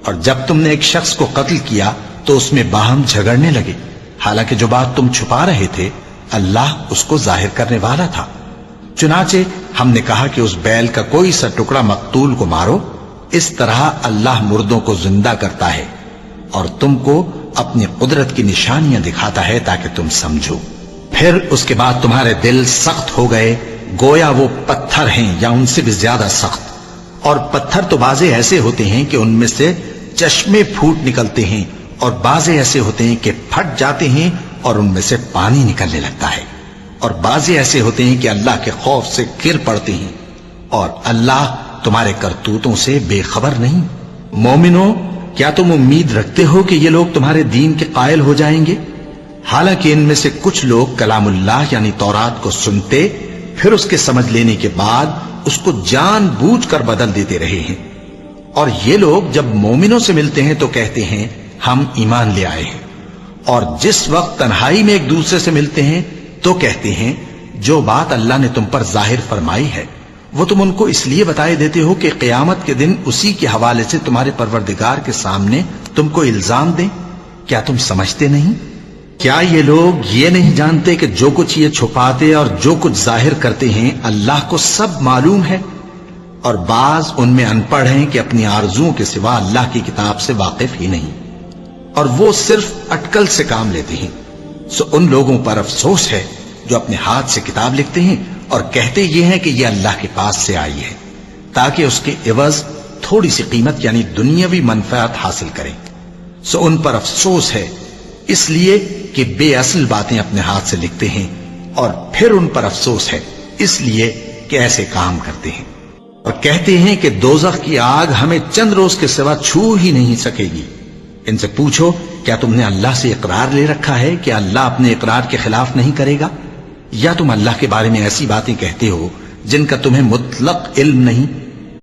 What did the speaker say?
اور جب تم نے ایک شخص کو قتل کیا تو اس میں باہم جھگڑنے لگے، حالانکہ جو بات تم چھپا رہے تھے اللہ اس کو ظاہر کرنے والا تھا۔ چنانچہ ہم نے کہا کہ اس بیل کا کوئی سا ٹکڑا مقتول کو مارو، اس طرح اللہ مردوں کو زندہ کرتا ہے اور تم کو اپنی قدرت کی نشانیاں دکھاتا ہے تاکہ تم سمجھو۔ پھر اس کے بعد تمہارے دل سخت ہو گئے گویا وہ پتھر ہیں یا ان سے بھی زیادہ سخت، اور پتھر تو بعضے ایسے ہوتے ہیں کہ ان میں سے چشمے پھوٹ نکلتے ہیں، اور بعضے ایسے ہوتے ہیں کہ پھٹ جاتے ہیں اور ان میں سے پانی نکلنے لگتا ہے، اور بعضے ایسے ہوتے ہیں کہ اللہ کے خوف سے گر پڑتے ہیں، اور اللہ تمہارے کرتوتوں سے بے خبر نہیں۔ مومنو، کیا تم امید رکھتے ہو کہ یہ لوگ تمہارے دین کے قائل ہو جائیں گے؟ حالانکہ ان میں سے کچھ لوگ کلام اللہ یعنی تورات کو سنتے پھر اس کے سمجھ لینے کے بعد اس کو جان بوجھ کر بدل دیتے رہے ہیں، اور یہ لوگ جب مومنوں سے ملتے ہیں تو کہتے ہیں ہم ایمان لے آئے ہیں، اور جس وقت تنہائی میں ایک دوسرے سے ملتے ہیں تو کہتے ہیں جو بات اللہ نے تم پر ظاہر فرمائی ہے وہ تم ان کو اس لیے بتائے دیتے ہو کہ قیامت کے دن اسی کے حوالے سے تمہارے پروردگار کے سامنے تم کو الزام دیں۔ کیا تم سمجھتے نہیں؟ کیا یہ لوگ یہ نہیں جانتے کہ جو کچھ یہ چھپاتے اور جو کچھ ظاہر کرتے ہیں اللہ کو سب معلوم ہے؟ اور بعض ان میں ان پڑھ ہیں کہ اپنی آرزوؤں کے سوا اللہ کی کتاب سے واقف ہی نہیں، اور وہ صرف اٹکل سے کام لیتے ہیں۔ سو ان لوگوں پر افسوس ہے جو اپنے ہاتھ سے کتاب لکھتے ہیں اور کہتے یہ ہیں کہ یہ اللہ کے پاس سے آئی ہے تاکہ اس کے عوض تھوڑی سی قیمت یعنی دنیاوی منفعت حاصل کریں۔ سو ان پر افسوس ہے اس لیے کہ بے اصل باتیں اپنے ہاتھ سے لکھتے ہیں، اور پھر ان پر افسوس ہے اس لیے کہ ایسے کام کرتے ہیں، اور کہتے ہیں کہ دوزخ کی آگ ہمیں چند روز کے سوا چھو ہی نہیں سکے گی۔ ان سے پوچھو کیا تم نے اللہ سے اقرار لے رکھا ہے کہ اللہ اپنے اقرار کے خلاف نہیں کرے گا، یا تم اللہ کے بارے میں ایسی باتیں کہتے ہو جن کا تمہیں مطلق علم نہیں؟